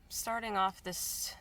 starting off this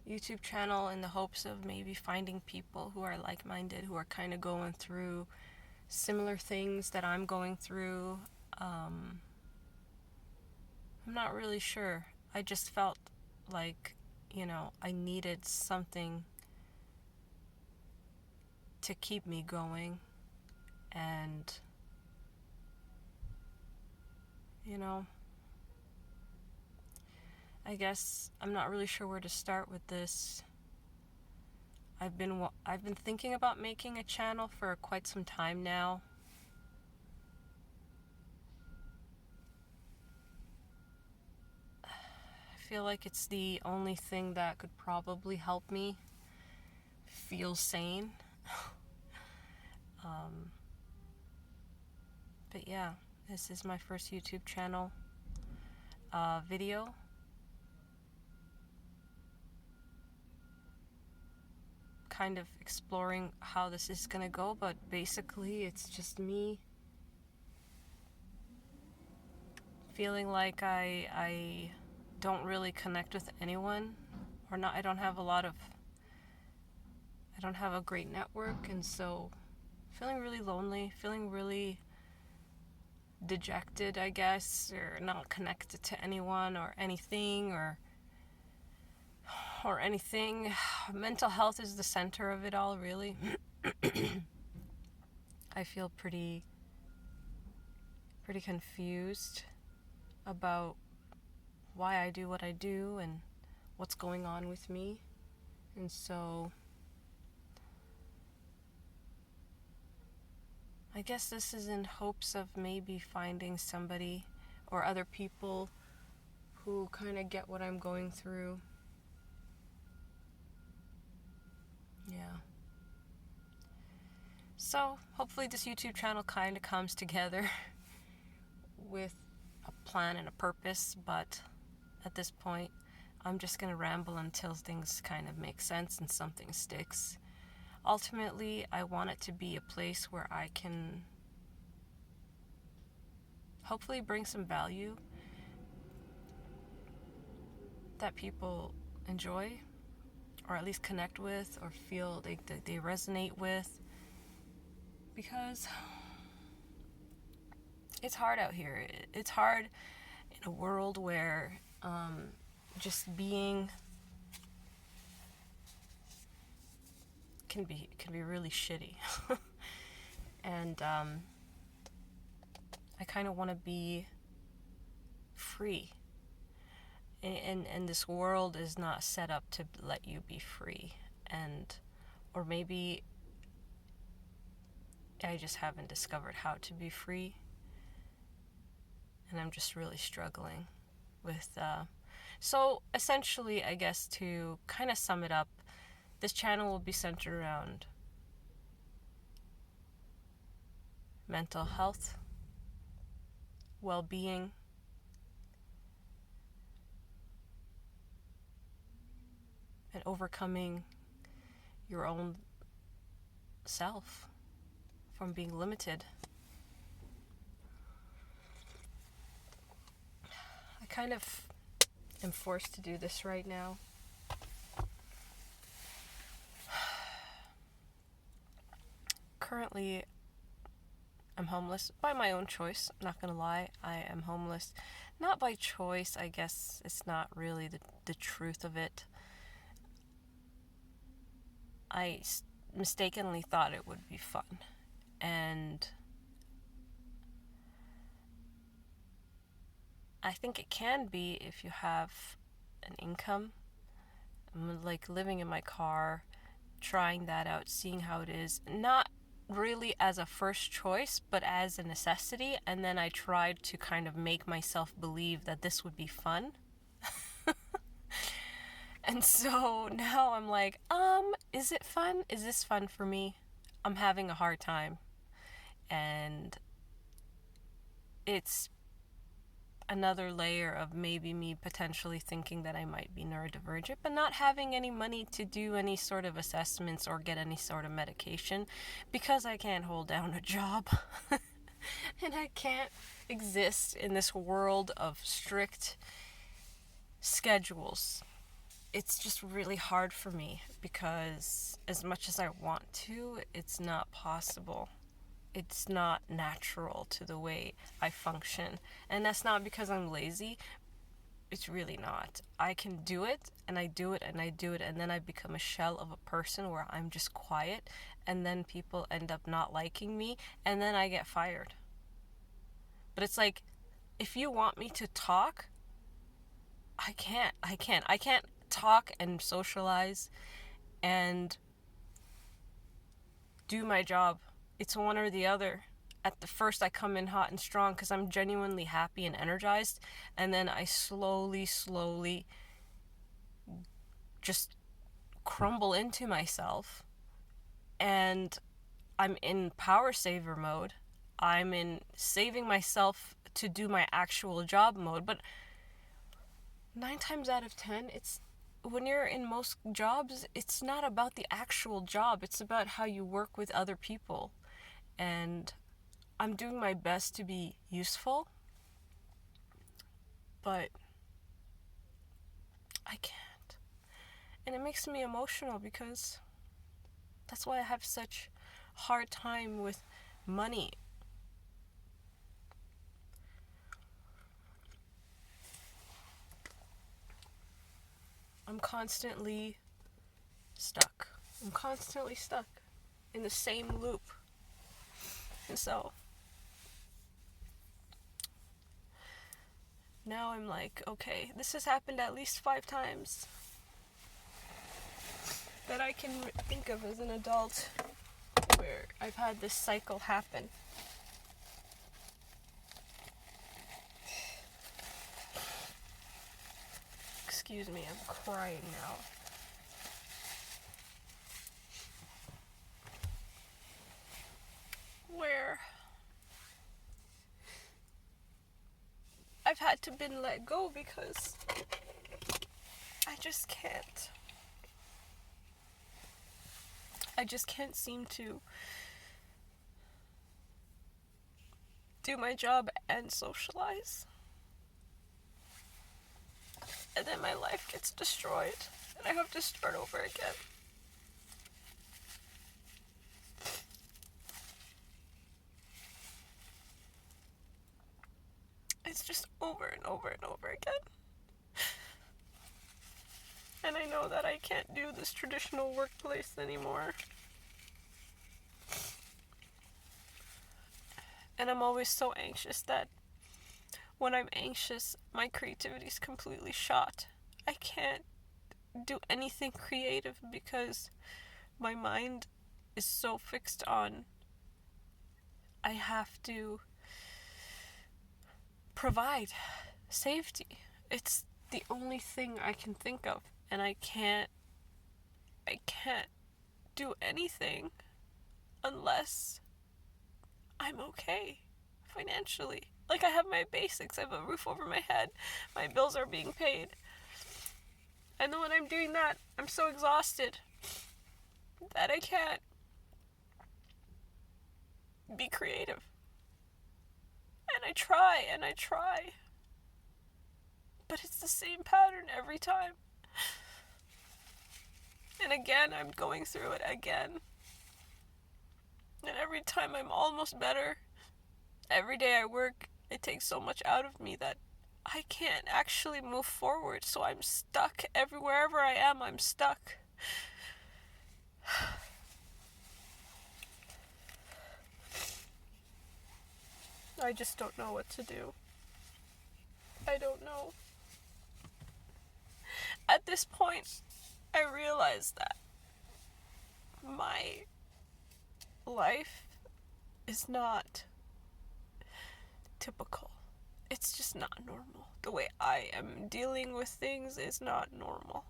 YouTube channel in the hopes of maybe finding people who are like-minded, who are kind of going through similar things that I'm going through. I'm not really sure. I just felt like, I needed something to keep me going. And, I guess I'm not really sure where to start with this. I've been thinking about making a channel for quite some time now. I feel like it's the only thing that could probably help me feel sane. But yeah, this is my first YouTube channel video. Kind of exploring how this is gonna go, but basically it's just me feeling like I don't really connect with anyone, or not. I don't have a great network, and so feeling really lonely, feeling really dejected, I guess, or not connected to anyone or anything or anything. Mental health is the center of it all, really. I feel pretty confused about why I do what I do and what's going on with me. And so I guess this is in hopes of maybe finding somebody or other people who kind of get what I'm going through. Yeah. So hopefully this YouTube channel kind of comes together with a plan and a purpose, but at this point I'm just going to ramble until things kind of make sense and something sticks. Ultimately, I want it to be a place where I can hopefully bring some value that people enjoy, or at least connect with, or feel they resonate with. Because it's hard out here. It's hard in a world where just being can be really shitty. And I kind of want to be free. And this world is not set up to let you be free. Or maybe I just haven't discovered how to be free. And I'm just really struggling with... So essentially, I guess to kind of sum it up, this channel will be centered around mental health, well-being, and overcoming your own self from being limited. I kind of am forced to do this right now. Currently, I'm homeless by my own choice. I'm not gonna lie, I am homeless. Not by choice, I guess it's not really the truth of it. I mistakenly thought it would be fun. And I think it can be if you have an income. I'm like living in my car, trying that out, seeing how it is. Not really as a first choice, but as a necessity. And then I tried to kind of make myself believe that this would be fun. And so now I'm like, is it fun? Is this fun for me? I'm having a hard time. And it's another layer of maybe me potentially thinking that I might be neurodivergent, but not having any money to do any sort of assessments or get any sort of medication because I can't hold down a job. And I can't exist in this world of strict schedules. It's just really hard for me because as much as I want to, it's not possible. It's not natural to the way I function. And that's not because I'm lazy. It's really not. I can do it, and I do it, and I do it, and then I become a shell of a person where I'm just quiet, and then people end up not liking me, and then I get fired. But it's like, if you want me to talk, I can't. I can't talk and socialize and do my job. It's one or the other. At the first, I come in hot and strong because I'm genuinely happy and energized, and then I slowly just crumble into myself, and I'm in power saver mode. I'm in saving myself to do my actual job mode. But 9 times out of 10, it's when you're in most jobs, it's not about the actual job. It's about how you work with other people. And I'm doing my best to be useful, but I can't. And it makes me emotional because that's why I have such hard time with money. I'm constantly stuck. I'm constantly stuck in the same loop. And so now I'm like, okay, this has happened at least 5 times that I can think of as an adult where I've had this cycle happen. Excuse me, I'm crying now. Where I've had to been let go because I just can't. I just can't seem to do my job and socialize. And then my life gets destroyed and I have to start over again. It's just over and over and over again. And I know that I can't do this traditional workplace anymore. And I'm always so anxious that when I'm anxious, my creativity is completely shot. I can't do anything creative because my mind is so fixed on I have to provide safety. It's the only thing I can think of, and I can't do anything unless I'm okay financially. Like, I have my basics, I have a roof over my head, my bills are being paid. And then when I'm doing that, I'm so exhausted that I can't be creative. And I try. But it's the same pattern every time. And again, I'm going through it again. And every time I'm almost better. Every day I work, it takes so much out of me that I can't actually move forward. So I'm stuck. Wherever I am, I'm stuck. I just don't know what to do. I don't know. At this point, I realize that my life is not typical. It's just not normal. The way I am dealing with things is not normal.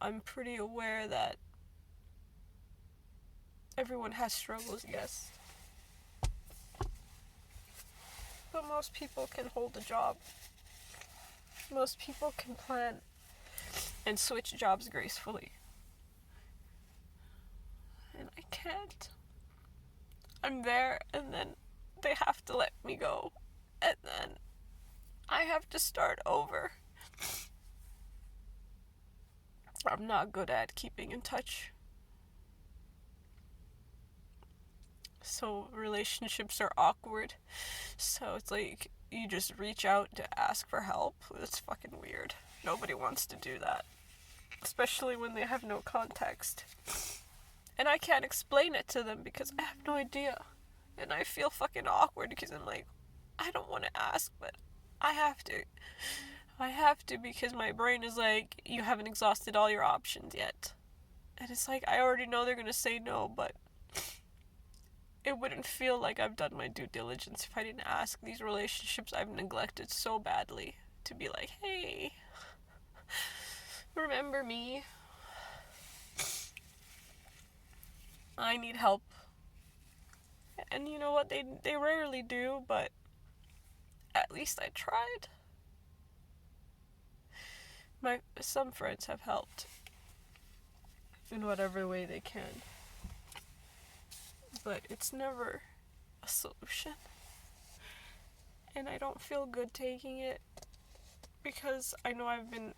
I'm pretty aware that everyone has struggles, yes. But most people can hold a job. Most people can plan and switch jobs gracefully. And I can't. I'm there, and then they have to let me go. And then have to start over. I'm not good at keeping in touch. So relationships are awkward. So it's like you just reach out to ask for help. It's fucking weird. Nobody wants to do that. Especially when they have no context. And I can't explain it to them because I have no idea. And I feel fucking awkward because I'm like, I don't want to ask, but I have to. I have to because my brain is like, you haven't exhausted all your options yet. And it's like, I already know they're going to say no, but it wouldn't feel like I've done my due diligence if I didn't ask. These relationships I've neglected so badly to be like, hey, remember me? I need help. And you know what? They rarely do, but at least I tried. Some friends have helped in whatever way they can. But it's never a solution. And I don't feel good taking it because I know I've been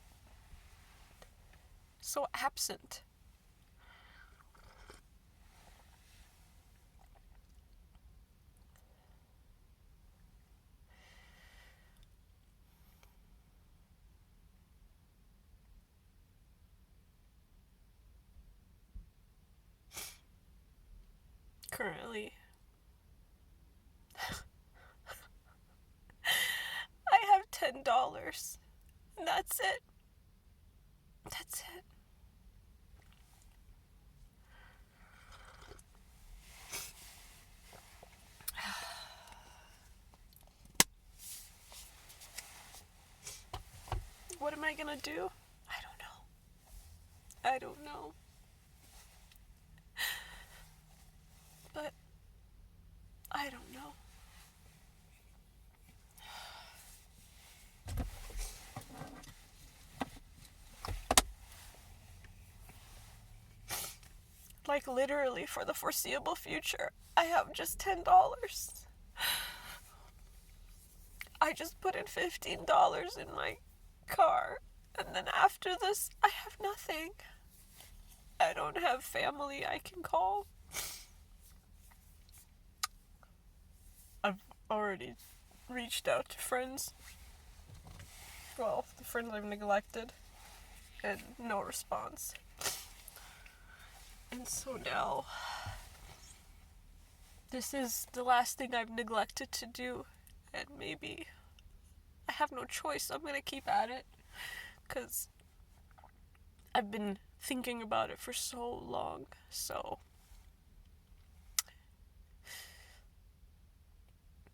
so absent. Currently, I have $10. And that's it. That's it. What am I gonna do? I don't know. I don't know. But I don't know. Like literally for the foreseeable future, I have just $10. I just put in $15 in my car, and then after this, I have nothing. I don't have family I can call. I've already reached out to friends. Well, the friends I've neglected, and no response. And so now, this is the last thing I've neglected to do, and maybe I have no choice. I'm gonna keep at it, because I've been thinking about it for so long. So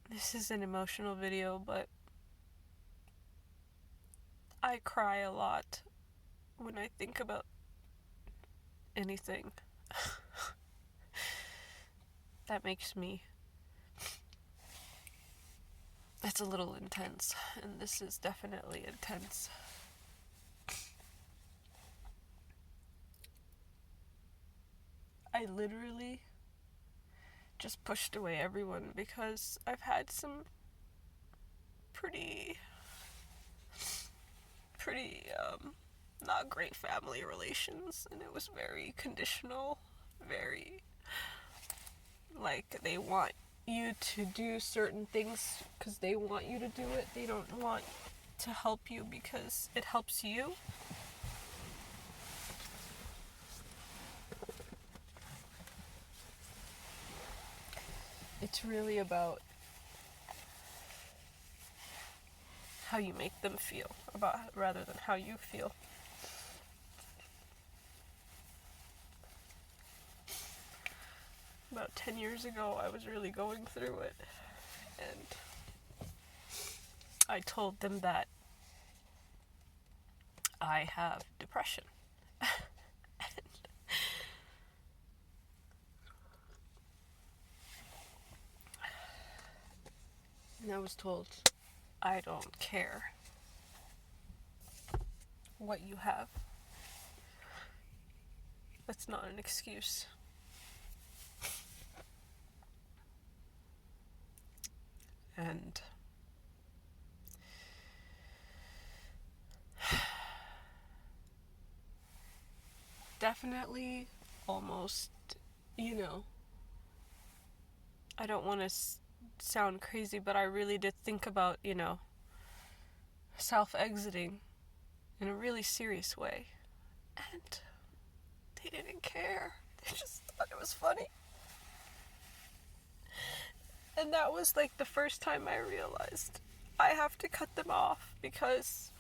this is an emotional video, but I cry a lot when I think about anything. That makes me... That's a little intense, and this is definitely intense. I literally just pushed away everyone because I've had some pretty not great family relations, and it was very conditional, very like they want you to do certain things because they want you to do it. They don't want to help you because it helps you. It's really about how you make them feel, rather than how you feel. About 10 years ago, I was really going through it, and I told them that I have depression. And I was told, I don't care what you have. That's not an excuse. And definitely almost, you know, I don't want to sound crazy, but I really did think about, self exiting in a really serious way. And they didn't care. They just thought it was funny. And that was like the first time I realized I have to cut them off, because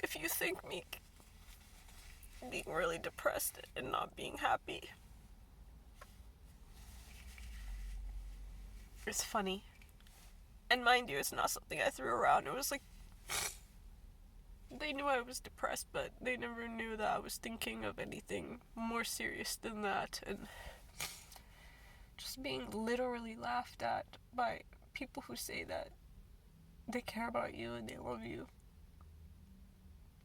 if you think me being really depressed and not being happy is funny. And mind you, it's not something I threw around. It was like, they knew I was depressed, but they never knew that I was thinking of anything more serious than that. And just being literally laughed at by people who say that they care about you and they love you.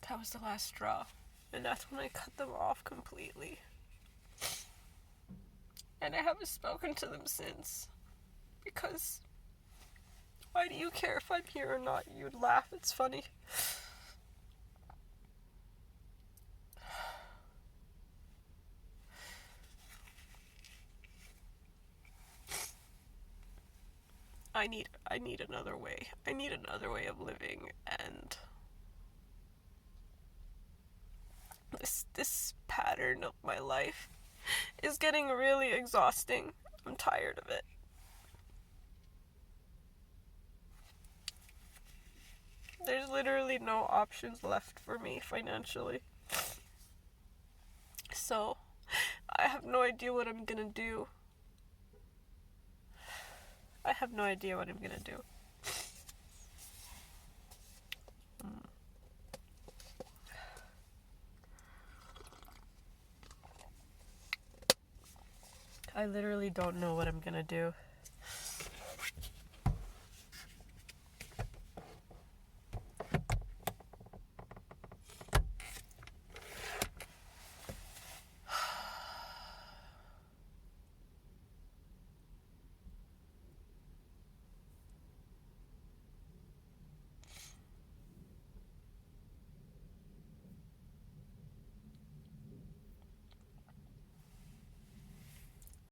That was the last straw. And that's when I cut them off completely. And I haven't spoken to them since. Because why do you care if I'm here or not? You'd laugh, it's funny. I need another way. I need another way of living, and this pattern of my life is getting really exhausting. I'm tired of it. There's literally no options left for me financially. So, I have no idea what I'm gonna do. I have no idea what I'm gonna do. I literally don't know what I'm gonna do.